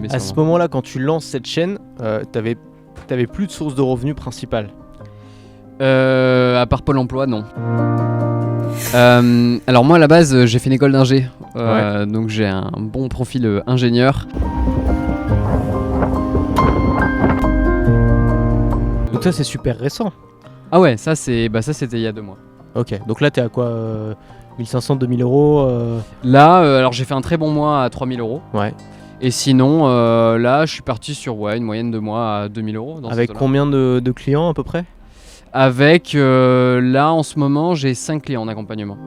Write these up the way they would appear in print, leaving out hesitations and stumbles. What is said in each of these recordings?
À ce moment-là, quand tu lances cette chaîne, t'avais plus de source de revenus principale. À part Pôle emploi, non. Alors moi à la base j'ai fait une école d'ingé, donc j'ai un bon profil ingénieur. Donc ça c'est super récent. Ah ouais, ça c'était il y a 2 mois. Ok, donc là t'es à quoi 1500, 2000 euros Là, alors j'ai fait un très bon mois à 3000 euros. Ouais. Et sinon, là je suis parti sur une moyenne de mois à 2000 euros. Avec combien de clients à peu près? Avec, là en ce moment j'ai 5 clients en accompagnement.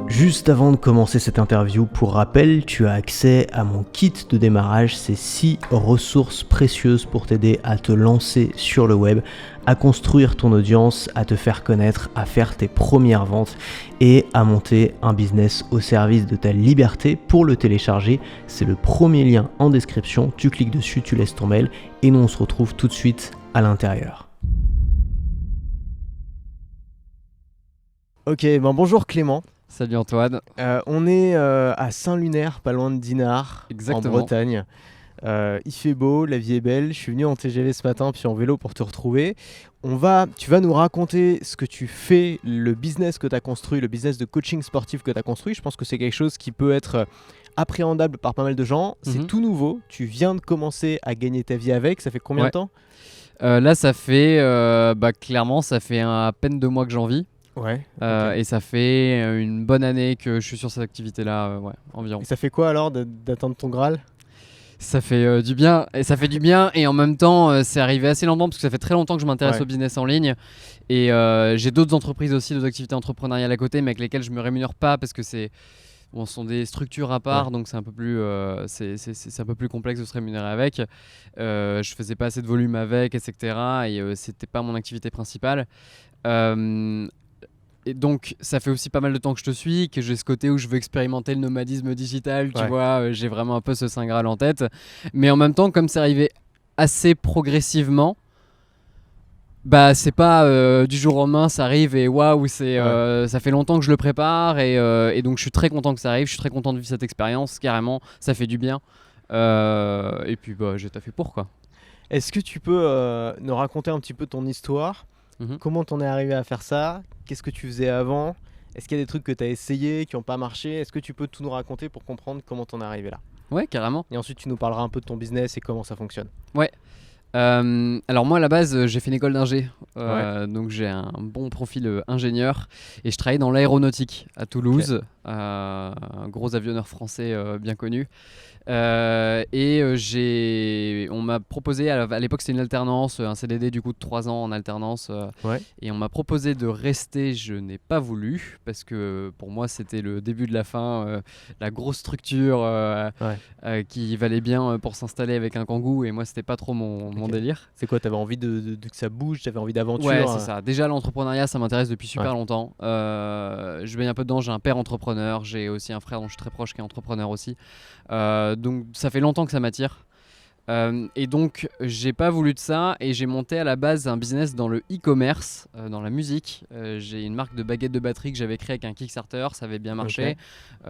Juste avant de commencer cette interview, pour rappel, tu as accès à mon kit de démarrage, c'est 6 ressources précieuses pour t'aider à te lancer sur le web, à construire ton audience, à te faire connaître, à faire tes premières ventes et à monter un business au service de ta liberté. Pour le télécharger, c'est le premier lien en description, tu cliques dessus, tu laisses ton mail et nous on se retrouve tout de suite à l'intérieur. Ok, bonjour Clément. Salut Antoine. On est à Saint-Lunaire, pas loin de Dinard, Exactement. en Bretagne. Il fait beau, la vie est belle. Je suis venu en TGV ce matin, puis en vélo pour te retrouver. Tu vas nous raconter ce que tu fais, le business que tu as construit, le business de coaching sportif que tu as construit. Je pense que c'est quelque chose qui peut être appréhendable par pas mal de gens. C'est tout nouveau. Tu viens de commencer à gagner ta vie avec. Ça fait combien de temps ? Là, ça fait clairement, ça fait à peine 2 mois que j'en vis. Ouais. Okay. Et ça fait une bonne année que je suis sur cette activité-là, environ. Et ça fait quoi alors d'atteindre ton Graal ? Ça fait du bien, et en même temps c'est arrivé assez lentement parce que ça fait très longtemps que je m'intéresse au business en ligne et j'ai d'autres entreprises aussi, d'autres activités entrepreneuriales à côté mais avec lesquelles je me rémunère pas parce que ce sont des structures à part, donc c'est un peu plus c'est un peu plus complexe de se rémunérer avec. Je faisais pas assez de volume avec, etc. et c'était pas mon activité principale. Et donc ça fait aussi pas mal de temps que je te suis, que j'ai ce côté où je veux expérimenter le nomadisme digital, tu vois, j'ai vraiment un peu ce Saint Graal en tête. Mais en même temps, comme c'est arrivé assez progressivement, c'est pas du jour au lendemain, ça arrive et waouh, ça fait longtemps que je le prépare et donc je suis très content que ça arrive, je suis très content de vivre cette expérience, carrément, ça fait du bien. Et puis j'ai taffé pour quoi. Est-ce que tu peux nous raconter un petit peu ton histoire ? Comment t'en es arrivé à faire ça ? Qu'est-ce que tu faisais avant ? Est-ce qu'il y a des trucs que tu as essayé qui n'ont pas marché ? Est-ce que tu peux tout nous raconter pour comprendre comment t'en es arrivé là ? Ouais, carrément. Et ensuite tu nous parleras un peu de ton business et comment ça fonctionne. Ouais. Alors moi à la base j'ai fait une école d'ingé, donc j'ai un bon profil ingénieur et je travaillais dans l'aéronautique à Toulouse, un gros avionneur français bien connu. On m'a proposé, à l'époque c'était une alternance, un CDD du coup de 3 ans en alternance, et on m'a proposé de rester. Je n'ai pas voulu parce que pour moi c'était le début de la fin, la grosse structure qui valait bien pour s'installer avec un kangou, et moi c'était pas trop mon délire. C'est quoi, t'avais envie de que ça bouge, t'avais envie d'aventure? Ouais, c'est ça. Déjà l'entrepreneuriat ça m'intéresse depuis super longtemps. Je baigne un peu dedans, j'ai un père entrepreneur, j'ai aussi un frère dont je suis très proche qui est entrepreneur aussi. Donc ça fait longtemps que ça m'attire. Et donc j'ai pas voulu de ça et j'ai monté à la base un business dans le e-commerce, dans la musique. J'ai une marque de baguettes de batterie que j'avais créée avec un Kickstarter, ça avait bien marché, qui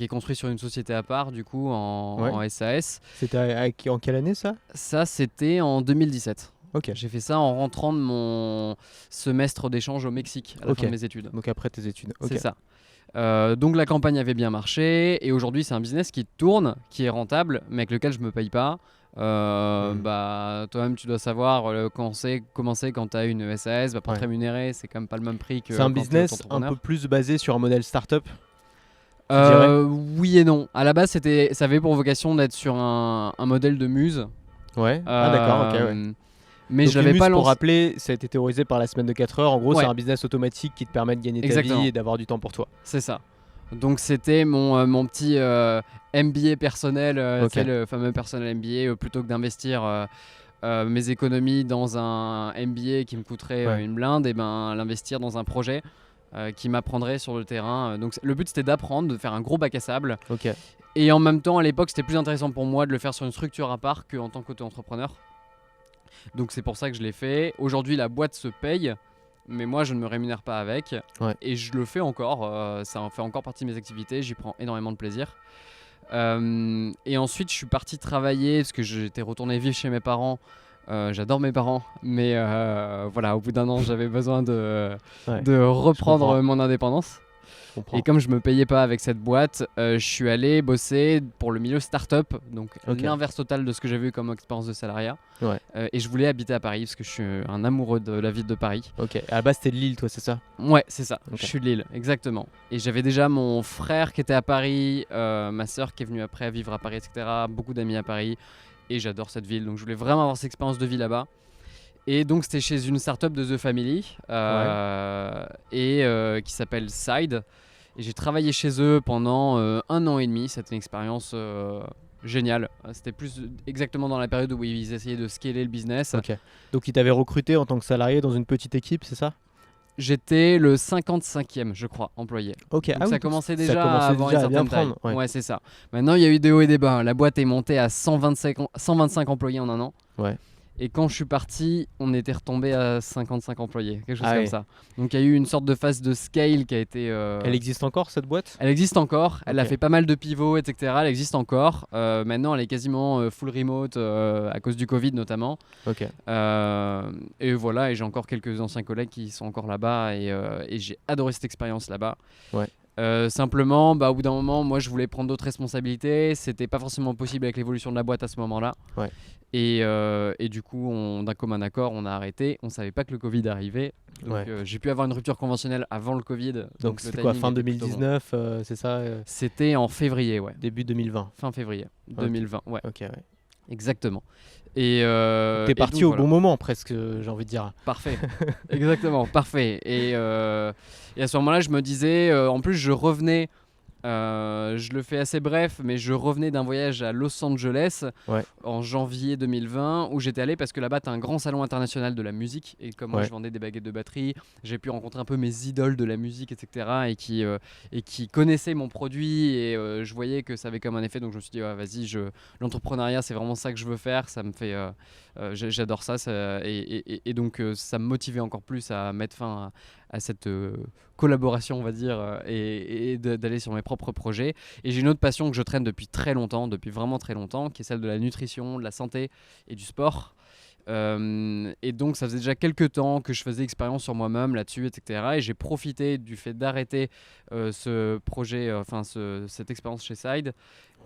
est construit sur une société à part du coup en SAS. C'était en quelle année ça ? Ça c'était en 2017. Okay. J'ai fait ça en rentrant de mon semestre d'échange au Mexique à la fin de mes études. Donc après tes études. C'est ça. Donc la campagne avait bien marché et aujourd'hui c'est un business qui tourne, qui est rentable mais avec lequel je me paye pas. Toi-même tu dois savoir comment c'est quand tu as une SAS, pour te rémunérer c'est quand même pas le même prix que. C'est un business un peu plus basé sur un modèle startup. Oui et non. À la base ça avait pour vocation d'être sur un modèle de muse. Ouais. D'accord. Ok. Mais donc je l'avais pas lancé. Pour rappeler, ça a été théorisé par la semaine de 4 heures. En gros, c'est un business automatique qui te permet de gagner ta vie et d'avoir du temps pour toi. C'est ça. Donc c'était mon petit MBA personnel, c'est le fameux personnel MBA, plutôt que d'investir mes économies dans un MBA qui me coûterait une blinde, et l'investir dans un projet qui m'apprendrait sur le terrain. Donc le but c'était d'apprendre, de faire un gros bac à sable. Et en même temps à l'époque c'était plus intéressant pour moi de le faire sur une structure à part qu'en tant qu'auto-entrepreneur. Donc c'est pour ça que je l'ai fait. Aujourd'hui la boîte se paye, mais moi je ne me rémunère pas avec, et je le fais encore, ça en fait encore partie de mes activités, j'y prends énormément de plaisir. Et ensuite, je suis parti travailler parce que j'étais retourné vivre chez mes parents. J'adore mes parents, mais voilà, au bout d'un an, j'avais besoin de reprendre mon indépendance. Et comme je me payais pas avec cette boîte, je suis allé bosser pour le milieu start-up, donc l'inverse total de ce que j'ai vu comme expérience de salariat. Et je voulais habiter à Paris parce que je suis un amoureux de la ville de Paris. Ok, à la base c'était de Lille, toi, c'est ça? Ouais, c'est ça, je suis de Lille, exactement. Et j'avais déjà mon frère qui était à Paris, ma soeur qui est venue après vivre à Paris, etc. Beaucoup d'amis à Paris. Et j'adore cette ville, donc je voulais vraiment avoir cette expérience de vie là-bas. Et donc c'était chez une startup de The Family qui s'appelle Side. Et j'ai travaillé chez eux pendant 1 an et demi. C'était une expérience géniale. C'était plus exactement dans la période où ils essayaient de scaler le business. Donc ils t'avaient recruté en tant que salarié dans une petite équipe, c'est ça? J'étais le 55e, je crois, employé. Donc ça commençait déjà à avoir une certaine taille. Ouais, c'est ça. Maintenant, il y a eu des hauts et des bas. La boîte est montée à 125 employés en 1 an. Et quand je suis parti, on était retombé à 55 employés, quelque chose comme ça. Donc il y a eu une sorte de phase de scale qui a été... Elle existe encore, cette boîte? Elle existe encore, elle a fait pas mal de pivots, etc. Elle existe encore. Maintenant, elle est quasiment full remote à cause du Covid notamment. Et voilà, et j'ai encore quelques anciens collègues qui sont encore là-bas et j'ai adoré cette expérience là-bas. Simplement, au bout d'un moment, moi je voulais prendre d'autres responsabilités. C'était pas forcément possible avec l'évolution de la boîte à ce moment-là. Et du coup, d'un commun accord, on a arrêté. On savait pas que le Covid arrivait. Donc j'ai pu avoir une rupture conventionnelle avant le Covid. Donc c'était quoi, fin 2019, c'est ça C'était en février, Début 2020. Fin février 2020, Ok. Exactement. Et t'es parti au bon moment presque, j'ai envie de dire. Parfait. Exactement, parfait. Et à ce moment-là, je me disais, en plus, je revenais. Je le fais assez bref, mais je revenais d'un voyage à Los Angeles en janvier 2020 où j'étais allé parce que là-bas, tu as un grand salon international de la musique. Et comme moi, je vendais des baguettes de batterie, j'ai pu rencontrer un peu mes idoles de la musique, etc. Et qui connaissaient mon produit. Et je voyais que ça avait comme un effet. Donc je me suis dit, vas-y, l'entrepreneuriat, c'est vraiment ça que je veux faire. Ça me fait, j'adore ça. Et donc, ça me motivait encore plus à mettre fin à cette collaboration, on va dire, et d'aller sur mes propres projets. Et j'ai une autre passion que je traîne depuis très longtemps, depuis vraiment très longtemps, qui est celle de la nutrition, de la santé et du sport. Et donc ça faisait déjà quelques temps que je faisais expérience sur moi-même là-dessus, etc. Et j'ai profité du fait d'arrêter ce projet, cette expérience chez Side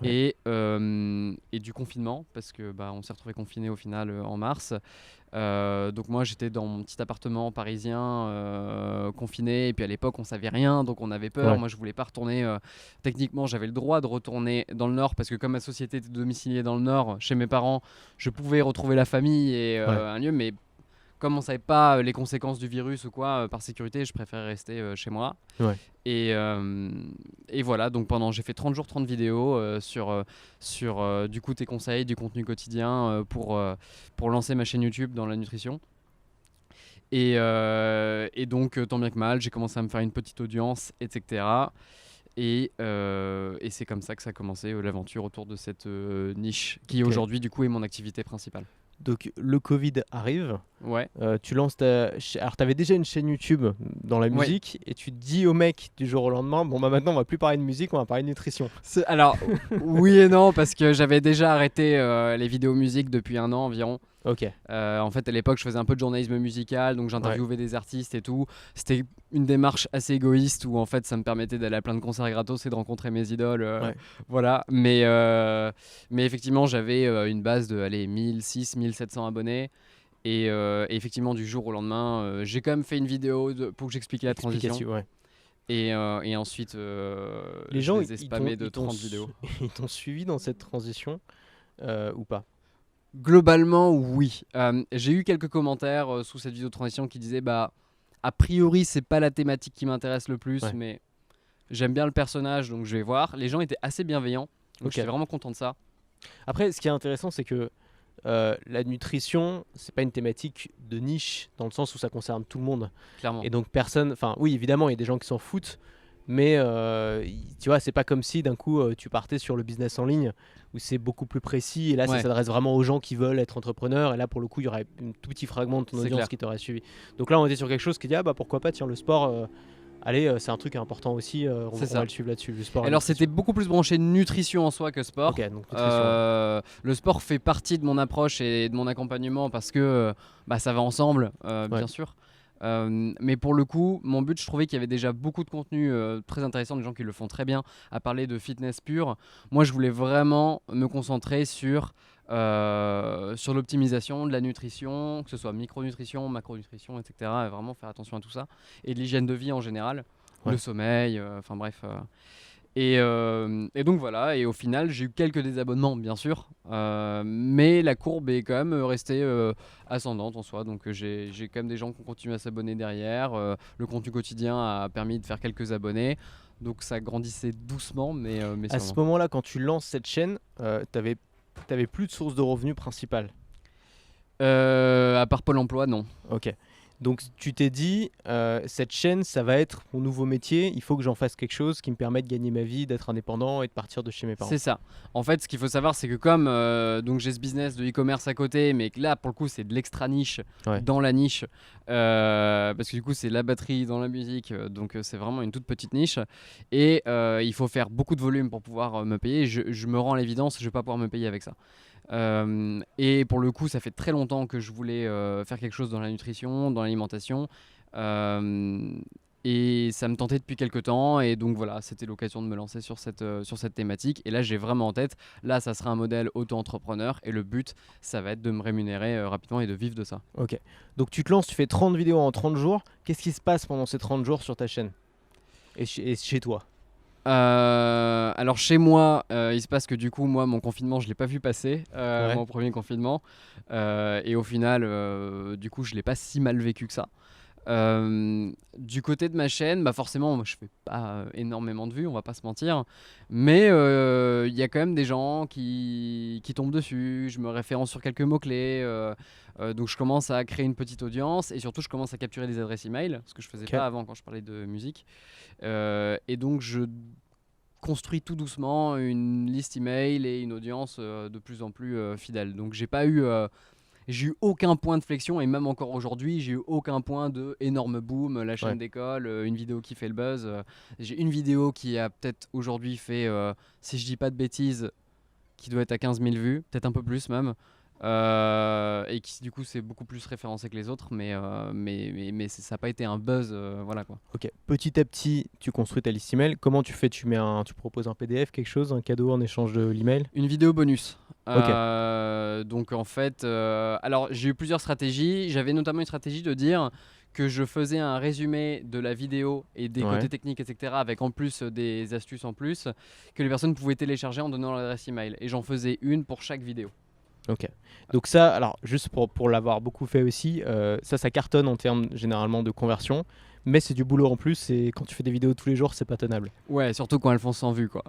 et du confinement, parce que on s'est retrouvé confiné au final en mars. Donc moi j'étais dans mon petit appartement parisien confiné, et puis à l'époque on savait rien, donc on avait peur. Moi je voulais pas retourner, techniquement j'avais le droit de retourner dans le Nord parce que comme ma société était domiciliée dans le Nord chez mes parents, je pouvais retrouver la famille et un lieu, mais comme on savait pas les conséquences du virus ou quoi, par sécurité je préférais rester chez moi. Et voilà, donc j'ai fait 30 jours 30 vidéos sur du coup tes conseils, du contenu quotidien pour lancer ma chaîne YouTube dans la nutrition. Et donc tant bien que mal, j'ai commencé à me faire une petite audience, etc. Et c'est comme ça que ça a commencé l'aventure autour de cette niche qui aujourd'hui du coup est mon activité principale. Donc le Covid arrive, tu lances alors t'avais déjà une chaîne YouTube dans la musique et tu te dis au mec du jour au lendemain, maintenant on va plus parler de musique, on va parler de nutrition. Alors oui et non, parce que j'avais déjà arrêté les vidéos musique depuis 1 an environ. En fait à l'époque je faisais un peu de journalisme musical, donc j'interviewais des artistes et tout. C'était une démarche assez égoïste où en fait ça me permettait d'aller à plein de concerts gratos et de rencontrer mes idoles, voilà. Mais effectivement j'avais une base de 1600-1700 abonnés et effectivement du jour au lendemain j'ai quand même fait une vidéo pour que j'explique la transition. Et ensuite les gens je les ai spammés de 30 vidéos. Ils t'ont suivi dans cette transition ou pas? Globalement, oui. J'ai eu quelques commentaires sous cette vidéo de transition qui disaient a priori, c'est pas la thématique qui m'intéresse le plus, mais j'aime bien le personnage, donc je vais voir. Les gens étaient assez bienveillants, donc j'étais vraiment content de ça. Après, ce qui est intéressant, c'est que la nutrition, c'est pas une thématique de niche dans le sens où ça concerne tout le monde. Clairement. Et donc oui, évidemment, il y a des gens qui s'en foutent. Mais tu vois, c'est pas comme si d'un coup tu partais sur le business en ligne où c'est beaucoup plus précis et là ça s'adresse vraiment aux gens qui veulent être entrepreneurs et là pour le coup il y aurait un tout petit fragment de ton audience qui t'aurait suivi. Donc là on était sur quelque chose qui dit pourquoi pas, tiens, le sport allez, c'est un truc important aussi, on va le suivre là-dessus, le sport. Alors c'était beaucoup plus branché nutrition en soi que sport. Ok, donc nutrition. Le sport fait partie de mon approche et de mon accompagnement parce que ça va ensemble, bien sûr. Mais pour le coup, mon but, je trouvais qu'il y avait déjà beaucoup de contenu très intéressant, des gens qui le font très bien, à parler de fitness pur. Moi, je voulais vraiment me concentrer sur l'optimisation de la nutrition, que ce soit micronutrition, macronutrition, etc. Et vraiment faire attention à tout ça. Et de l'hygiène de vie en général, le sommeil, enfin bref. Et donc voilà, et au final j'ai eu quelques désabonnements bien sûr, mais la courbe est quand même restée ascendante en soi, donc j'ai quand même des gens qui ont continué à s'abonner derrière, le contenu quotidien a permis de faire quelques abonnés, donc ça grandissait doucement mais à ce moment-là, quand tu lances cette chaîne, t'avais plus de source de revenus principale? À part Pôle emploi, non. Ok. Donc tu t'es dit, cette chaîne, ça va être mon nouveau métier, il faut que j'en fasse quelque chose qui me permette de gagner ma vie, d'être indépendant et de partir de chez mes parents. C'est ça. En fait, ce qu'il faut savoir, c'est que comme donc j'ai ce business de e-commerce à côté, mais que là, pour le coup, c'est de l'extra niche dans la niche, parce que du coup, c'est la batterie dans la musique, donc c'est vraiment une toute petite niche. Et il faut faire beaucoup de volume pour pouvoir me payer. Je me rends à l'évidence, je ne vais pas pouvoir me payer avec ça. Et pour le coup, ça fait très longtemps que je voulais faire quelque chose dans la nutrition, dans l'alimentation. Et ça me tentait depuis quelques temps. Et donc voilà, c'était l'occasion de me lancer sur cette thématique. Et là, j'ai vraiment en tête, là, ça sera un modèle auto-entrepreneur. Et le but, ça va être de me rémunérer rapidement et de vivre de ça. Ok. Donc tu te lances, tu fais 30 vidéos en 30 jours. Qu'est-ce qui se passe pendant ces 30 jours sur ta chaîne et chez toi? Alors chez moi, il se passe que du coup, moi, mon confinement, je l'ai pas vu passer, mon premier confinement, et au final, du coup, je l'ai pas si mal vécu que ça. Du côté de ma chaîne, forcément, moi, je fais pas énormément de vues, on va pas se mentir, mais il y a quand même des gens qui tombent dessus. Je me référence sur quelques mots-clés, donc je commence à créer une petite audience et surtout je commence à capturer des adresses email, ce que je faisais pas avant quand je parlais de musique, et donc je construis tout doucement une liste email et une audience de plus en plus fidèle. Donc j'ai eu aucun point de flexion, et même encore aujourd'hui, j'ai eu aucun point de énorme boom, la chaîne décolle, une vidéo qui fait le buzz. J'ai une vidéo qui a peut-être aujourd'hui fait, si je dis pas de bêtises, qui doit être à 15 000 vues, peut-être un peu plus même. Et qui du coup c'est beaucoup plus référencé que les autres, mais ça n'a pas été un buzz, voilà quoi. Ok, petit à petit tu construis ta liste email. Comment tu fais? Tu proposes un PDF, quelque chose, un cadeau en échange de l'email? Une vidéo bonus. Donc en fait, alors j'ai eu plusieurs stratégies. J'avais notamment une stratégie de dire que je faisais un résumé de la vidéo et des côtés techniques, etc., avec en plus des astuces en plus, que les personnes pouvaient télécharger en donnant l'adresse email. Et j'en faisais une pour chaque vidéo. Ok. Donc ça, alors juste pour l'avoir beaucoup fait aussi, ça cartonne en termes généralement de conversion, mais c'est du boulot en plus, et quand tu fais des vidéos tous les jours, c'est pas tenable. Ouais, surtout quand elles font 100 vues quoi.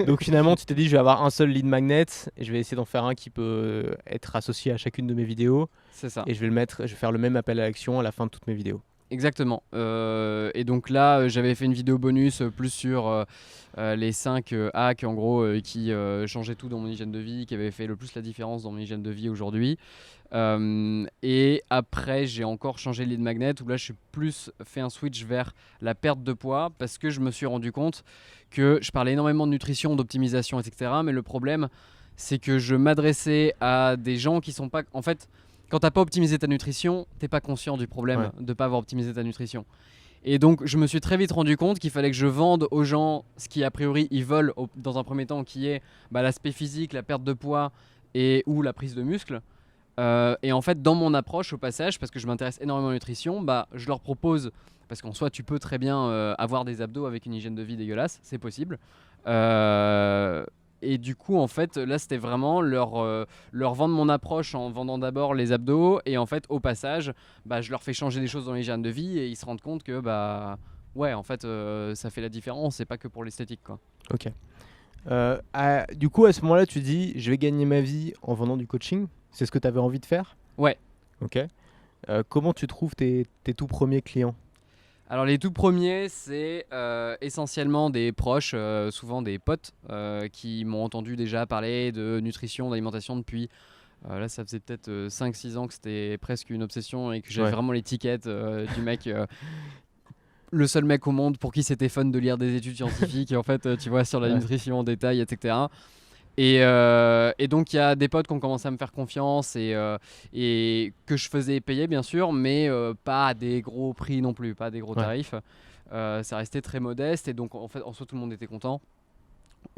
Donc finalement, tu t'es dit, je vais avoir un seul lead magnet et je vais essayer d'en faire un qui peut être associé à chacune de mes vidéos. C'est ça. Et je vais faire le même appel à l'action à la fin de toutes mes vidéos. Exactement. Et donc là, j'avais fait une vidéo bonus plus sur les 5 hacks en gros qui changeaient tout dans mon hygiène de vie, qui avaient fait le plus la différence dans mon hygiène de vie aujourd'hui. Et après, j'ai encore changé le lead magnet où là, je suis plus fait un switch vers la perte de poids parce que je me suis rendu compte que je parlais énormément de nutrition, d'optimisation, etc. Mais le problème, c'est que je m'adressais à des gens qui sont pas... En fait, quand t'as pas optimisé ta nutrition, t'es pas conscient du problème de pas avoir optimisé ta nutrition. Et donc je me suis très vite rendu compte qu'il fallait que je vende aux gens ce qui a priori ils veulent dans un premier temps, qui est l'aspect physique, la perte de poids ou la prise de muscle. Et en fait dans mon approche au passage, parce que je m'intéresse énormément à la nutrition, je leur propose, parce qu'en soi tu peux très bien avoir des abdos avec une hygiène de vie dégueulasse, c'est possible. Et du coup, en fait, là, c'était vraiment leur vendre mon approche en vendant d'abord les abdos. Et en fait, au passage, je leur fais changer des choses dans l'hygiène de vie et ils se rendent compte que, ouais, en fait, ça fait la différence. C'est pas que pour l'esthétique, quoi. Ok. Du coup, à ce moment-là, tu dis, je vais gagner ma vie en vendant du coaching. C'est ce que tu avais envie de faire? Ouais. Ok. Comment tu trouves tes tout premiers clients? Alors les tout premiers, c'est essentiellement des proches, souvent des potes qui m'ont entendu déjà parler de nutrition, d'alimentation depuis Là, ça faisait peut-être 5-6 ans que c'était presque une obsession et que j'avais vraiment l'étiquette du mec. Le seul mec au monde pour qui c'était fun de lire des études scientifiques, et en fait, tu vois, sur la nutrition en détail, etc. Et donc, il y a des potes qui ont commencé à me faire confiance et que je faisais payer, bien sûr, mais pas à des gros prix non plus, pas à des gros tarifs. Ça restait très modeste et donc, en fait, en soi, tout le monde était content.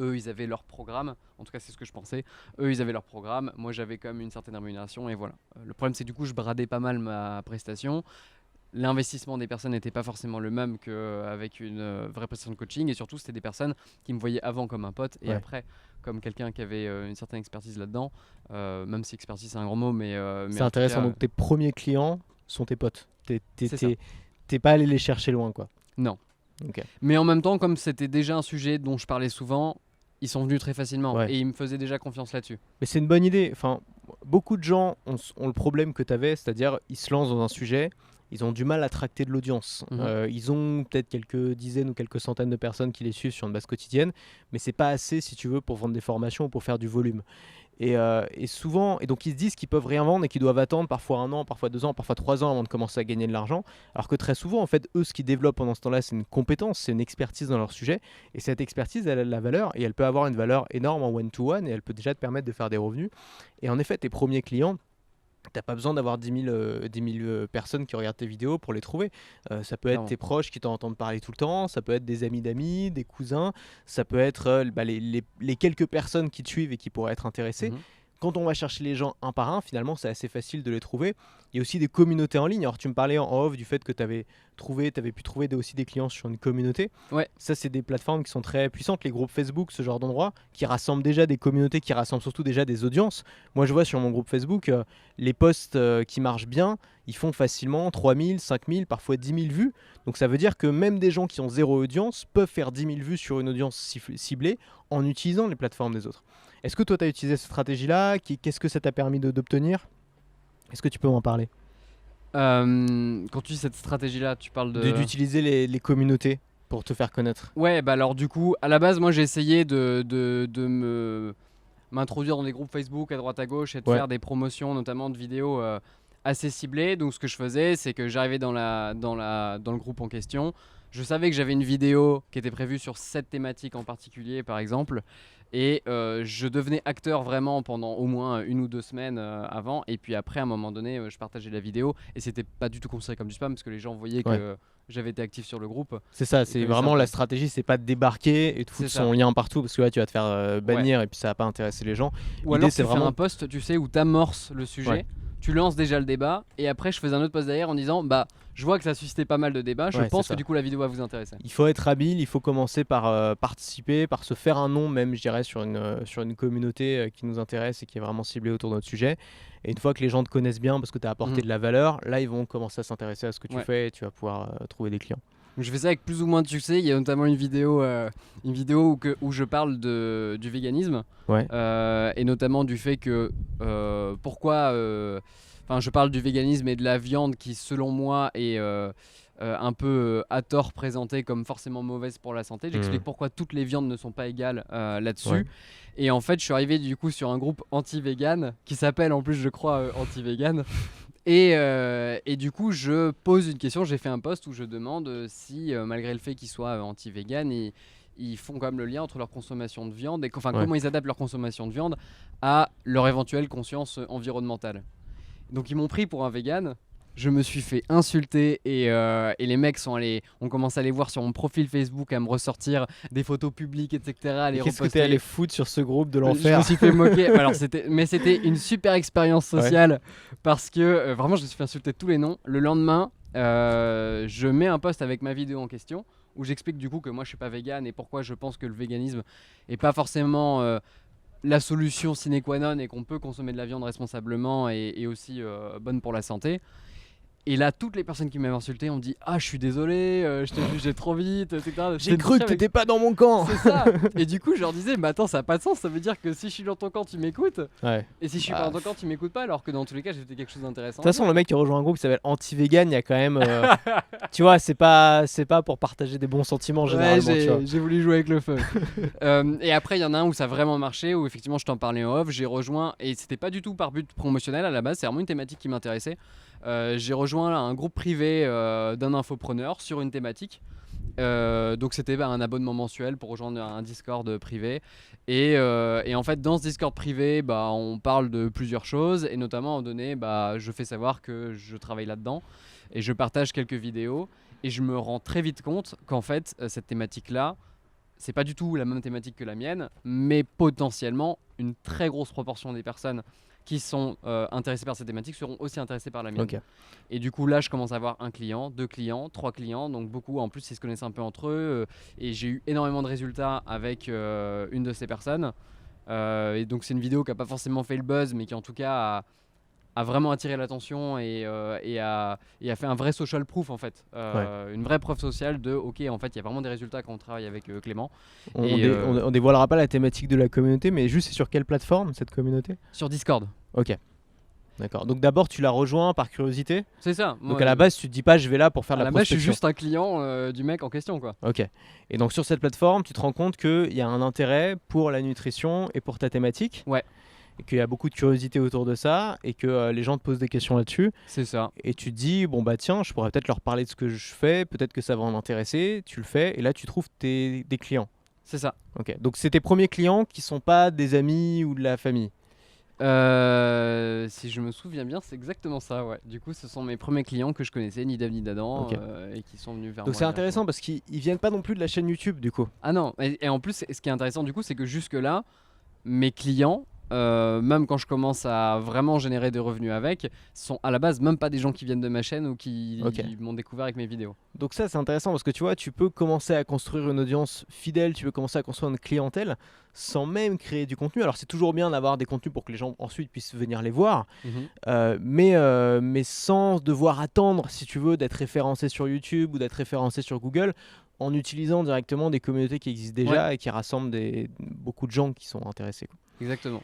Eux, ils avaient leur programme, en tout cas c'est ce que je pensais. Eux, ils avaient leur programme, moi j'avais quand même une certaine rémunération et voilà. Le problème c'est que du coup je bradais pas mal ma prestation. L'investissement des personnes n'était pas forcément le même qu'avec une vraie prestation de coaching et surtout c'était des personnes qui me voyaient avant comme un pote et après comme quelqu'un qui avait une certaine expertise là-dedans, même si expertise c'est un grand mot mais c'est intéressant, donc tes premiers clients sont tes potes, t'es pas allé les chercher loin quoi. Non. Okay. Mais en même temps, comme c'était déjà un sujet dont je parlais souvent, ils sont venus très facilement et ils me faisaient déjà confiance là-dessus. Mais c'est une bonne idée. Enfin, beaucoup de gens ont le problème que tu avais, c'est-à-dire ils se lancent dans un sujet, ils ont du mal à tracter de l'audience. Ils ont peut-être quelques dizaines ou quelques centaines de personnes qui les suivent sur une base quotidienne, mais c'est pas assez si tu veux pour vendre des formations ou pour faire du volume. Et souvent, et donc ils se disent qu'ils peuvent rien vendre et qu'ils doivent attendre parfois 1 an, parfois 2 ans, parfois 3 ans avant de commencer à gagner de l'argent. Alors que très souvent, en fait, eux, ce qu'ils développent pendant ce temps-là, c'est une compétence, c'est une expertise dans leur sujet. Et cette expertise, elle a de la valeur et elle peut avoir une valeur énorme en one-to-one et elle peut déjà te permettre de faire des revenus. Et en effet, tes premiers clients, t'as pas besoin d'avoir 10 000 personnes qui regardent tes vidéos pour les trouver. Ça peut être tes proches qui t'en entendent parler tout le temps, ça peut être des amis d'amis, des cousins, ça peut être les quelques personnes qui te suivent et qui pourraient être intéressées. Quand on va chercher les gens un par un, finalement, c'est assez facile de les trouver. Il y a aussi des communautés en ligne. Alors, tu me parlais en off du fait que tu avais pu trouver aussi des clients sur une communauté. Ouais. Ça, c'est des plateformes qui sont très puissantes. Les groupes Facebook, ce genre d'endroits, qui rassemblent déjà des communautés, qui rassemblent surtout déjà des audiences. Moi, je vois sur mon groupe Facebook, les posts qui marchent bien, ils font facilement 3 000, 5 000, parfois 10 000 vues. Donc, ça veut dire que même des gens qui ont 0 audience peuvent faire 10 000 vues sur une audience ciblée en utilisant les plateformes des autres. Est-ce que toi, tu as utilisé cette stratégie-là ? Qu'est-ce que ça t'a permis d'obtenir ? Est-ce que tu peux m'en parler ? Quand tu dis cette stratégie-là, tu parles d'utiliser les communautés pour te faire connaître. Ouais, bah alors du coup, à la base, moi j'ai essayé de m'introduire dans des groupes Facebook à droite à gauche et de faire des promotions, notamment de vidéos assez ciblées. Donc ce que je faisais, c'est que j'arrivais dans le groupe en question. Je savais que j'avais une vidéo qui était prévue sur cette thématique en particulier, par exemple. Et je devenais acteur vraiment pendant au moins 1 ou 2 semaines avant. Et puis après, à un moment donné, je partageais la vidéo. Et c'était pas du tout considéré comme du spam parce que les gens voyaient que j'avais été actif sur le groupe. C'est ça, c'est vraiment la stratégie, c'est pas de débarquer et de foutre son lien partout parce que là tu vas te faire bannir et puis ça va pas intéresser les gens. Ou alors c'est vraiment un post, tu sais, où t'amorces le sujet. Tu lances déjà le débat et après je faisais un autre post derrière en disant bah je vois que ça suscitait pas mal de débats, je pense que du coup la vidéo va vous intéresser. Il faut être habile, il faut commencer par participer, par se faire un nom même je dirais sur une communauté qui nous intéresse et qui est vraiment ciblée autour de notre sujet. Et une fois que les gens te connaissent bien parce que tu as apporté de la valeur, là ils vont commencer à s'intéresser à ce que tu fais et tu vas pouvoir trouver des clients. Je fais ça avec plus ou moins de succès. Il y a notamment une vidéo où je parle du véganisme et notamment du fait que pourquoi je parle du véganisme et de la viande qui selon moi est un peu à tort présentée comme forcément mauvaise pour la santé. J'explique pourquoi toutes les viandes ne sont pas égales là-dessus. Et en fait je suis arrivé du coup sur un groupe anti-vegan qui s'appelle en plus je crois anti-vegan. Et du coup, je pose une question, j'ai fait un post où je demande si, malgré le fait qu'ils soient anti-vegan, ils font quand même le lien entre leur consommation de viande et comment ils adaptent leur consommation de viande à leur éventuelle conscience environnementale. Donc ils m'ont pris pour un vegan. Je me suis fait insulter et les mecs ont commencé à aller voir sur mon profil Facebook, à me ressortir des photos publiques, etc. Qu'est-ce que t'es allé foutre sur ce groupe de l'enfer ? Je me suis fait moquer. Alors, c'était une super expérience sociale parce que vraiment je me suis fait insulter de tous les noms. Le lendemain, je mets un post avec ma vidéo en question où j'explique du coup que moi je suis pas vegan et pourquoi je pense que le véganisme est pas forcément la solution sine qua non et qu'on peut consommer de la viande responsablement et aussi bonne pour la santé. Et là, toutes les personnes qui m'avaient insulté ont dit « Ah, je suis désolé, je t'ai jugé trop vite, etc. » J'ai cru que t'étais pas dans mon camp. C'est ça. Et du coup, je leur disais « Mais attends, ça n'a pas de sens. Ça veut dire que si je suis dans ton camp, tu m'écoutes. Et si je suis pas dans ton camp, tu m'écoutes pas. Alors que dans tous les cas, j'ai fait quelque chose d'intéressant. » De toute façon, le mec qui rejoint un groupe qui s'appelle Anti-Vegan, il y a quand même... tu vois, c'est pas pour partager des bons sentiments généralement. J'ai voulu jouer avec le feu. Et après, il y en a un où ça a vraiment marché, où effectivement, je t'en parlais en off. J'ai rejoint, et c'était pas du tout par but promotionnel à la base, c'est vraiment une thématique qui m'intéressait. J'ai rejoint un groupe privé d'un infopreneur sur une thématique. Donc c'était un abonnement mensuel pour rejoindre un Discord privé. Et en fait, dans ce Discord privé, on parle de plusieurs choses. Et notamment, à un moment donné, je fais savoir que je travaille là-dedans. Et je partage quelques vidéos. Et je me rends très vite compte qu'en fait, cette thématique-là, c'est pas du tout la même thématique que la mienne, mais potentiellement une très grosse proportion des personnes qui sont intéressées par cette thématique seront aussi intéressées par la mienne. Okay. Et du coup là je commence à avoir 1 client, 2 clients, 3 clients, donc beaucoup. En plus ils se connaissent un peu entre eux et j'ai eu énormément de résultats avec une de ces personnes. Et donc c'est une vidéo qui a pas forcément fait le buzz, mais qui en tout cas a vraiment attiré l'attention et a fait un vrai social proof en fait, une vraie preuve sociale de ok, en fait il y a vraiment des résultats quand on travaille avec Clément. On dévoilera pas la thématique de la communauté, mais juste c'est sur quelle plateforme cette communauté? Sur Discord. Ok, d'accord. Donc d'abord tu l'as rejoint par curiosité. C'est ça. Donc à la base tu te dis pas je vais là pour faire de la prospection. À la base je suis juste un client du mec en question quoi. Ok. Et donc sur cette plateforme tu te rends compte qu'il y a un intérêt pour la nutrition et pour ta thématique. Ouais. Et qu'il y a beaucoup de curiosité autour de ça et que les gens te posent des questions là-dessus. C'est ça. Et tu te dis, bon bah tiens, je pourrais peut-être leur parler de ce que je fais, peut-être que ça va en intéresser, tu le fais et là tu trouves des clients. C'est ça. Ok, donc c'est tes premiers clients qui sont pas des amis ou de la famille? Si je me souviens bien, c'est exactement ça, ouais. Du coup, ce sont mes premiers clients que je connaissais, ni Dave ni d'Adam, et qui sont venus vers moi. Donc c'est intéressant parce qu'ils viennent pas non plus de la chaîne YouTube du coup. Ah non, et en plus, ce qui est intéressant du coup, c'est que jusque-là, mes clients, même quand je commence à vraiment générer des revenus avec, sont à la base même pas des gens qui viennent de ma chaîne ou qui m'ont découvert avec mes vidéos. Donc ça c'est intéressant parce que tu vois, tu peux commencer à construire une audience fidèle, tu peux commencer à construire une clientèle sans même créer du contenu. Alors c'est toujours bien d'avoir des contenus pour que les gens ensuite puissent venir les voir, mais sans devoir attendre, si tu veux, d'être référencé sur YouTube ou d'être référencé sur Google, en utilisant directement des communautés qui existent déjà et qui rassemblent beaucoup de gens qui sont intéressés, quoi. Exactement.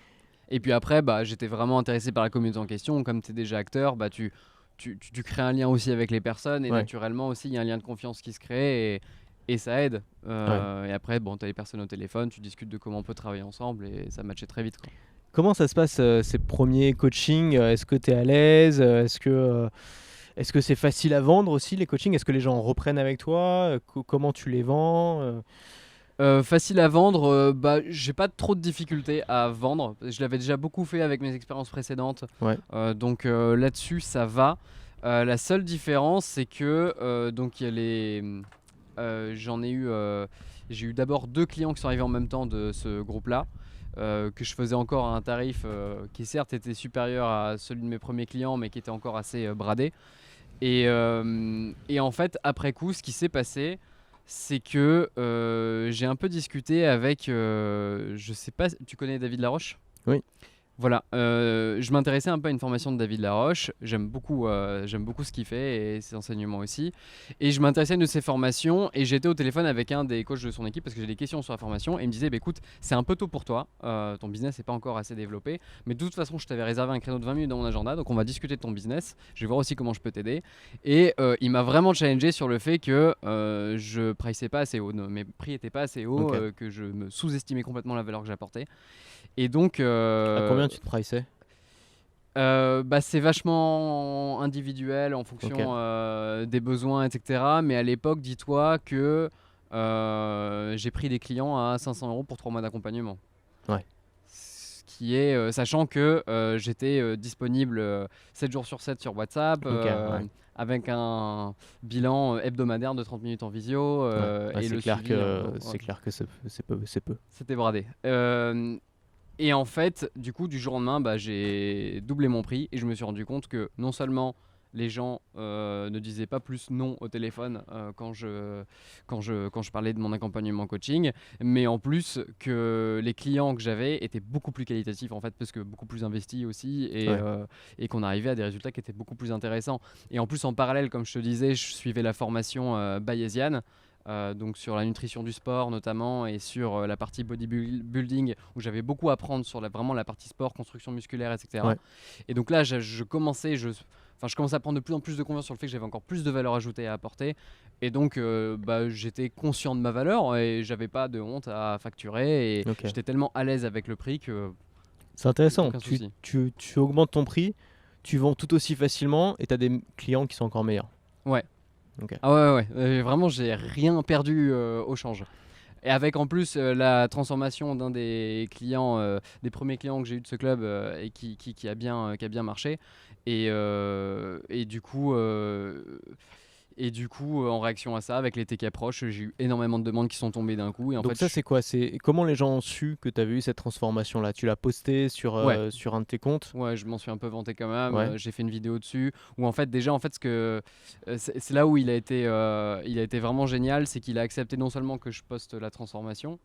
Et puis après, j'étais vraiment intéressé par la communauté en question. Comme tu es déjà acteur, tu crées un lien aussi avec les personnes. Et naturellement aussi, il y a un lien de confiance qui se crée et ça aide. Et après, tu as les personnes au téléphone, tu discutes de comment on peut travailler ensemble et ça matchait très vite, quoi. Comment ça se passe ces premiers coachings? Est-ce que tu es à l'aise? Est-ce que c'est facile à vendre aussi les coachings? Est-ce que les gens reprennent avec toi? Comment tu les vends? Facile à vendre, j'ai pas trop de difficultés à vendre. Je l'avais déjà beaucoup fait avec mes expériences précédentes. Donc là-dessus, ça va. La seule différence, c'est que donc il y a j'ai eu d'abord 2 clients qui sont arrivés en même temps de ce groupe-là. Que je faisais encore à un tarif qui certes était supérieur à celui de mes premiers clients, mais qui était encore assez bradé. Et en fait, après coup, ce qui s'est passé, c'est que j'ai un peu discuté avec, je sais pas, tu connais David Laroche? Oui. Voilà, je m'intéressais un peu à une formation de David Laroche. J'aime beaucoup ce qu'il fait et ses enseignements aussi. Et je m'intéressais à une de ses formations et j'étais au téléphone avec un des coachs de son équipe parce que j'ai des questions sur la formation. Et il me disait, écoute, c'est un peu tôt pour toi, ton business n'est pas encore assez développé. Mais de toute façon, je t'avais réservé un créneau de 20 minutes dans mon agenda, donc on va discuter de ton business. Je vais voir aussi comment je peux t'aider. Et il m'a vraiment challengé sur le fait que je priçais pas assez haut. Mes prix n'étaient pas assez hauts, que je me sous-estimais complètement la valeur que j'apportais. Et donc, à combien tu te priçais? C'est vachement individuel en fonction des besoins, etc. Mais à l'époque, dis-toi que j'ai pris des clients à 500 € pour 3 mois d'accompagnement. Ouais. Ce qui est, sachant que j'étais disponible 7 jours sur 7 sur WhatsApp, avec un bilan hebdomadaire de 30 minutes en visio. Et c'est clair que c'est peu. C'était bradé. Et en fait, du coup, du jour au lendemain, j'ai doublé mon prix et je me suis rendu compte que non seulement les gens ne disaient pas plus non au téléphone quand je parlais de mon accompagnement coaching, mais en plus que les clients que j'avais étaient beaucoup plus qualitatifs en fait, parce que beaucoup plus investis aussi, et qu'on arrivait à des résultats qui étaient beaucoup plus intéressants. Et en plus, en parallèle, comme je te disais, je suivais la formation bayésienne, donc sur la nutrition du sport notamment, et sur la partie bodybuilding, où j'avais beaucoup à apprendre sur vraiment la partie sport, construction musculaire, etc. Ouais. Et donc là, je commençais à prendre de plus en plus de confiance sur le fait que j'avais encore plus de valeur ajoutée à apporter. Et donc, j'étais conscient de ma valeur et j'avais pas de honte à facturer. Et j'étais tellement à l'aise avec le prix que... C'est intéressant. aucun souci. Tu augmentes ton prix, tu vends tout aussi facilement et tu as des clients qui sont encore meilleurs. Ouais. Ok. Ah ouais. Vraiment, j'ai rien perdu au change. Et avec en plus la transformation d'un des clients, des premiers clients que j'ai eu de ce club, et qui a bien marché. Et du coup, en réaction à ça, avec l'été qui approche, j'ai eu énormément de demandes qui sont tombées d'un coup. Et en Donc fait, ça, c'est quoi? Comment les gens ont su que tu avais eu cette transformation-là? Tu l'as posté sur un de tes comptes? Ouais, je m'en suis un peu vanté quand même. Ouais. J'ai fait une vidéo dessus où en fait déjà c'est là où il a été vraiment génial, c'est qu'il a accepté non seulement que je poste la transformation,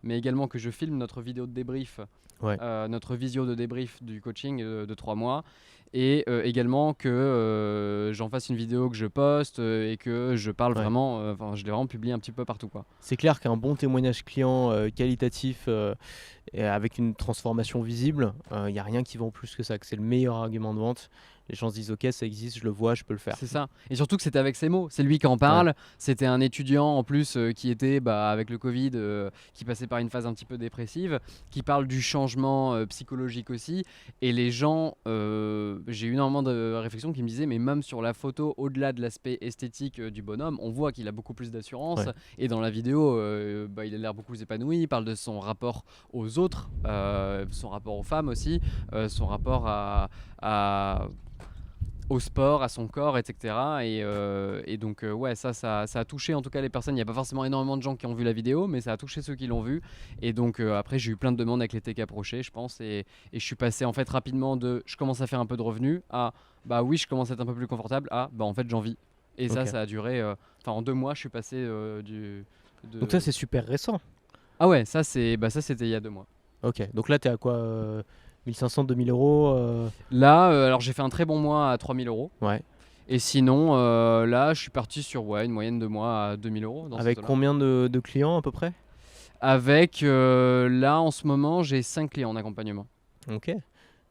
mais également que je filme notre vidéo de débrief, notre visio de débrief du coaching de 3 mois. Et également que j'en fasse une vidéo que je poste et que je parle vraiment, je l'ai vraiment publié un petit peu partout, quoi. C'est clair qu'un bon témoignage client qualitatif et avec une transformation visible, il n'y a rien qui vend plus que ça, que c'est le meilleur argument de vente. Les gens se disent ok, ça existe, je le vois, je peux le faire. C'est ça. Et surtout que c'était avec ses mots. C'est lui qui en parle. Ouais. C'était un étudiant en plus qui était avec le Covid, qui passait par une phase un petit peu dépressive, qui parle du changement psychologique aussi. Et les gens, j'ai eu énormément de réflexions qui me disaient, mais même sur la photo, au-delà de l'aspect esthétique du bonhomme, on voit qu'il a beaucoup plus d'assurance. Ouais. Et dans la vidéo, il a l'air beaucoup plus épanoui. Il parle de son rapport aux autres, son rapport aux femmes aussi, son rapport au sport, à son corps, etc. Et donc, ça a touché en tout cas les personnes. Il n'y a pas forcément énormément de gens qui ont vu la vidéo, mais ça a touché ceux qui l'ont vu. Et donc, après, j'ai eu plein de demandes avec l'été qui approchait, je pense. Et je suis passé en fait rapidement de je commence à faire un peu de revenus à oui, je commence à être un peu plus confortable à en fait, j'en vis. Et ça a duré. En 2 mois, je suis passé Donc, ça, c'est super récent. Ah ouais, ça c'était il y a 2 mois. Ok, donc là, tu es à quoi 1500, 2000 euros Là, alors j'ai fait un très bon mois à 3000 euros. Ouais. Et sinon, là, je suis parti sur une moyenne de mois à 2000 euros. Avec combien de clients à peu près? Avec, là, en ce moment, j'ai 5 clients en accompagnement. Ok.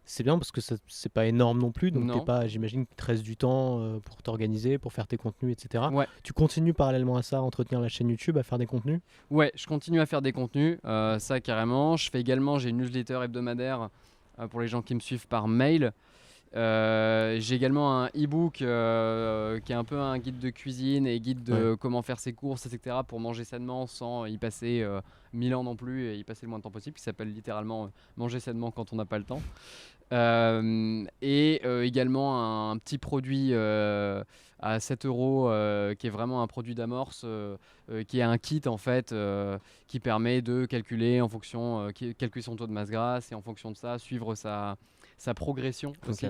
C'est bien parce que c'est pas énorme non plus. Donc, j'imagine qu'il te reste du temps pour t'organiser, pour faire tes contenus, etc. Ouais. Tu continues parallèlement à ça, à entretenir la chaîne YouTube, à faire des contenus? Ouais, je continue à faire des contenus, ça carrément. J'ai une newsletter hebdomadaire pour les gens qui me suivent par mail. J'ai également un e-book qui est un peu un guide de cuisine et guide de comment faire ses courses, etc. pour manger sainement sans y passer 1000 ans non plus et y passer le moins de temps possible, qui s'appelle littéralement manger sainement quand on n'a pas le temps. Et également un petit produit à 7 euros qui est vraiment un produit d'amorce, qui est un kit en fait qui permet de calculer en fonction, calculer son taux de masse grasse et en fonction de ça suivre sa progression aussi.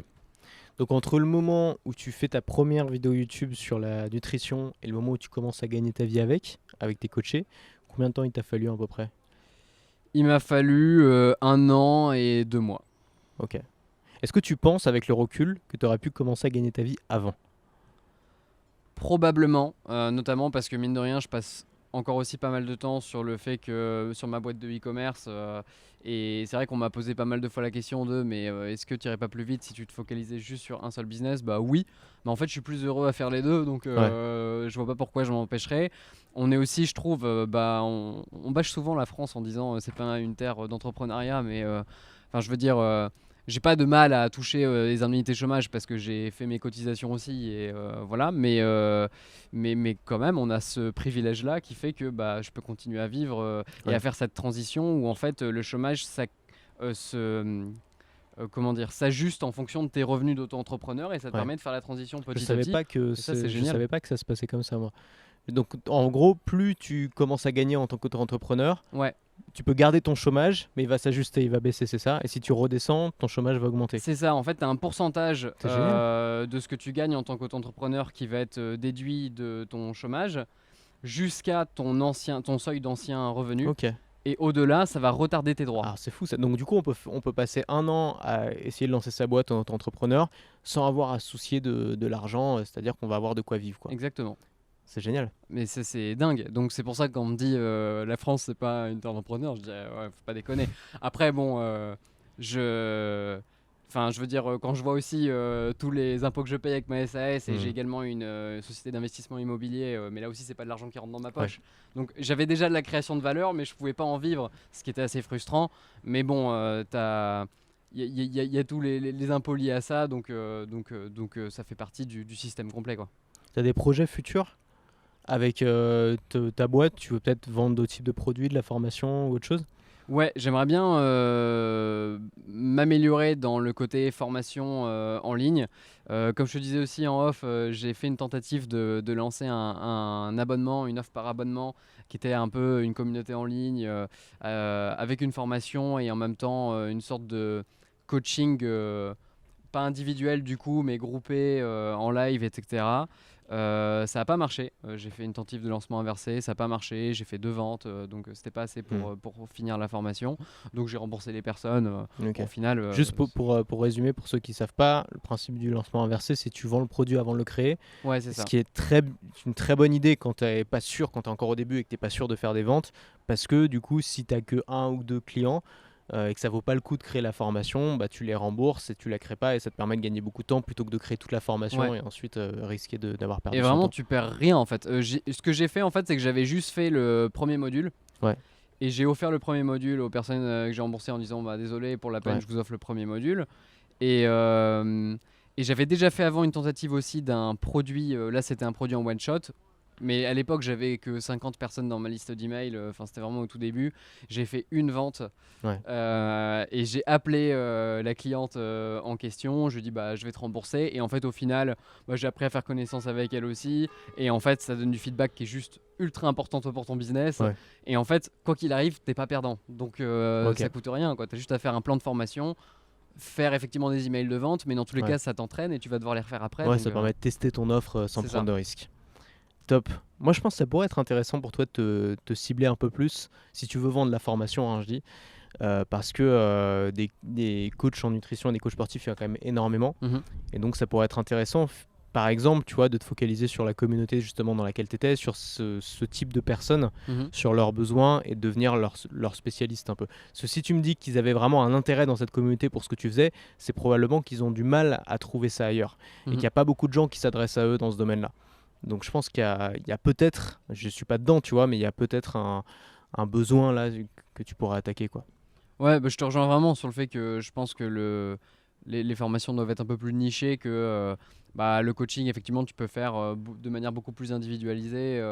Donc entre le moment où tu fais ta première vidéo YouTube sur la nutrition et le moment où tu commences à gagner ta vie avec tes coachés, combien de temps il t'a fallu à peu près? Il m'a fallu 1 an et 2 mois. Ok. Est-ce que tu penses avec le recul que tu aurais pu commencer à gagner ta vie avant? Probablement, notamment parce que mine de rien je passe encore aussi pas mal de temps sur le fait que sur ma boîte de e-commerce et c'est vrai qu'on m'a posé pas mal de fois la question de mais est-ce que tu irais pas plus vite si tu te focalisais juste sur un seul business? Bah oui, mais en fait je suis plus heureux à faire les deux donc je vois pas pourquoi je m'en empêcherais. On est aussi, je trouve, on bâche souvent la France en disant c'est pas une terre d'entrepreneuriat, mais je veux dire j'ai pas de mal à toucher les indemnités chômage parce que j'ai fait mes cotisations aussi et voilà, mais quand même on a ce privilège là qui fait que je peux continuer à vivre et à faire cette transition où en fait le chômage s'ajuste en fonction de tes revenus d'auto-entrepreneur et ça te permet de faire la transition petit à petit. Je savais pas que ça se passait comme ça moi. Donc en gros, plus tu commences à gagner en tant qu'auto-entrepreneur, tu peux garder ton chômage, mais il va s'ajuster, il va baisser, c'est ça. Et si tu redescends, ton chômage va augmenter. C'est ça, en fait, tu as un pourcentage C'est génial. de ce que tu gagnes en tant qu'auto-entrepreneur qui va être déduit de ton chômage jusqu'à ton seuil d'ancien revenu. Ok. Et au-delà, ça va retarder tes droits. Alors c'est fou ça. Donc du coup, on peut passer 1 an à essayer de lancer sa boîte en tant qu'entrepreneur sans avoir à se soucier de l'argent, c'est-à-dire qu'on va avoir de quoi vivre, quoi. Exactement. C'est génial. Mais c'est dingue. Donc c'est pour ça que quand on me dit la France, c'est pas une terre d'entrepreneur, je dis ouais, faut pas déconner. Après, bon, Enfin, je veux dire, quand je vois aussi tous les impôts que je paye avec ma SAS et j'ai également une société d'investissement immobilier, mais là aussi, c'est pas de l'argent qui rentre dans ma poche. Ouais. Donc, j'avais déjà de la création de valeur, mais je pouvais pas en vivre, ce qui était assez frustrant. Mais bon, il y a tous les impôts liés à ça, donc ça fait partie du système complet, quoi. Tu as des projets futurs avec ta boîte? Tu veux peut-être vendre d'autres types de produits, de la formation ou autre chose? Ouais, j'aimerais bien m'améliorer dans le côté formation en ligne. Comme je te disais aussi en off, j'ai fait une tentative de lancer un abonnement, une offre par abonnement qui était un peu une communauté en ligne avec une formation et en même temps une sorte de coaching, pas individuel du coup, mais groupé en live, etc. Ça n'a pas marché. J'ai fait une tentative de lancement inversé, ça n'a pas marché. J'ai fait 2 ventes, donc c'était pas assez pour finir la formation. Donc j'ai remboursé les personnes. Au final, juste pour résumer, pour ceux qui ne savent pas, le principe du lancement inversé, c'est que tu vends le produit avant de le créer. Ouais, c'est ça. Ce qui est une très bonne idée quand tu n'es pas sûr, quand tu es encore au début et que tu n'es pas sûr de faire des ventes. Parce que du coup, si tu n'as que 1 ou 2 clients, et que ça vaut pas le coup de créer la formation, bah, tu les rembourses et tu la crées pas et ça te permet de gagner beaucoup de temps plutôt que de créer toute la formation et ensuite risquer d'avoir perdu son temps. Et vraiment tu perds rien en fait. Ce que j'ai fait en fait, c'est que j'avais juste fait le premier module et j'ai offert le premier module aux personnes que j'ai remboursées en disant bah, désolé pour la peine, je vous offre le premier module et j'avais déjà fait avant une tentative aussi d'un produit, là c'était un produit en one shot. Mais à l'époque, j'avais que 50 personnes dans ma liste d'emails. Enfin, c'était vraiment au tout début. J'ai fait une vente et j'ai appelé la cliente en question. Je lui ai dit, bah, je vais te rembourser. Et en fait, au final, j'ai appris à faire connaissance avec elle aussi. Et en fait, ça donne du feedback qui est juste ultra important pour ton business. Et en fait, quoi qu'il arrive, t'es pas perdant. Donc, ça coûte rien, quoi. T'as juste à faire un plan de formation, faire effectivement des emails de vente. Mais dans tous les cas, ça t'entraîne et tu vas devoir les refaire après. Ouais, donc, ça permet de tester ton offre sans prendre de risques. Top. Moi, je pense que ça pourrait être intéressant pour toi de te cibler un peu plus si tu veux vendre la formation, hein, je dis. Parce que des coachs en nutrition et des coachs sportifs, il y a quand même énormément. Et donc, ça pourrait être intéressant, par exemple, tu vois, de te focaliser sur la communauté justement dans laquelle tu étais, sur ce type de personnes, sur leurs besoins et de devenir leur spécialiste un peu. Parce que si tu me dis qu'ils avaient vraiment un intérêt dans cette communauté pour ce que tu faisais, c'est probablement qu'ils ont du mal à trouver ça ailleurs. Et qu'il n'y a pas beaucoup de gens qui s'adressent à eux dans ce domaine-là. Donc je pense qu'il y a peut-être, je suis pas dedans, tu vois, mais il y a peut-être un besoin là que tu pourras attaquer, quoi. Ouais, je te rejoins vraiment sur le fait que je pense que les formations doivent être un peu plus nichées que le coaching. Effectivement, tu peux faire de manière beaucoup plus individualisée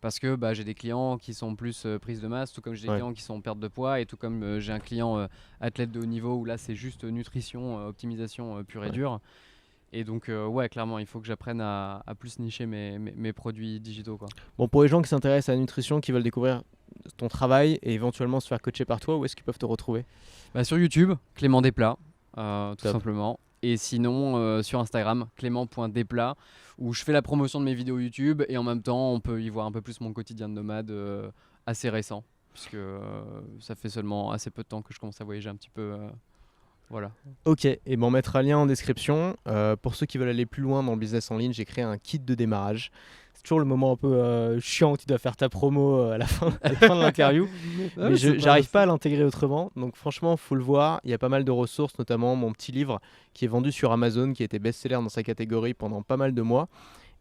parce que j'ai des clients qui sont plus prise de masse, tout comme j'ai des clients qui sont en perte de poids et tout comme j'ai un client athlète de haut niveau où là c'est juste nutrition, optimisation pure et dure. Et donc, clairement, il faut que j'apprenne à plus nicher mes produits digitaux, quoi. Bon, pour les gens qui s'intéressent à la nutrition, qui veulent découvrir ton travail et éventuellement se faire coacher par toi, où est-ce qu'ils peuvent te retrouver? Sur YouTube, Clément Desplat, tout simplement. Et sinon, sur Instagram, clément.desplat, où je fais la promotion de mes vidéos YouTube et en même temps, on peut y voir un peu plus mon quotidien de nomade assez récent, puisque ça fait seulement assez peu de temps que je commence à voyager un petit peu. Voilà. Ok, et on mettra un lien en description. Pour ceux qui veulent aller plus loin dans le business en ligne, j'ai créé un kit de démarrage. C'est toujours le moment un peu chiant où tu dois faire ta promo à la fin de l'interview. Mais j'arrive pas à l'intégrer autrement. Donc franchement, faut le voir. Il y a pas mal de ressources, notamment mon petit livre qui est vendu sur Amazon, qui a été best-seller dans sa catégorie pendant pas mal de mois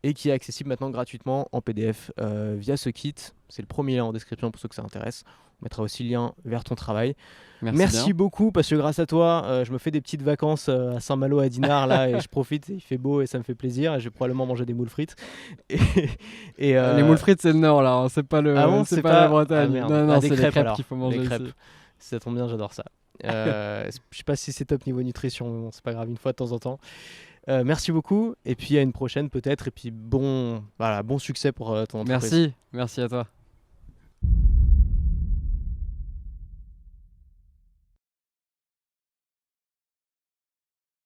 et qui est accessible maintenant gratuitement en PDF via ce kit. C'est le premier lien en description pour ceux que ça intéresse. On mettra aussi le lien vers ton travail. Merci beaucoup parce que grâce à toi, je me fais des petites vacances à Saint-Malo à Dinard là et je profite, il fait beau et ça me fait plaisir et je vais probablement manger des moules frites. Les moules frites c'est le nord là, c'est pas c'est pas la Bretagne. Non, c'est les crêpes qu'il faut manger ici. Ça tombe bien, j'adore ça. Je sais pas si c'est top niveau nutrition, mais bon, c'est pas grave, une fois de temps en temps. Merci beaucoup et puis à une prochaine peut-être et puis bon succès pour ton entreprise. Merci à toi.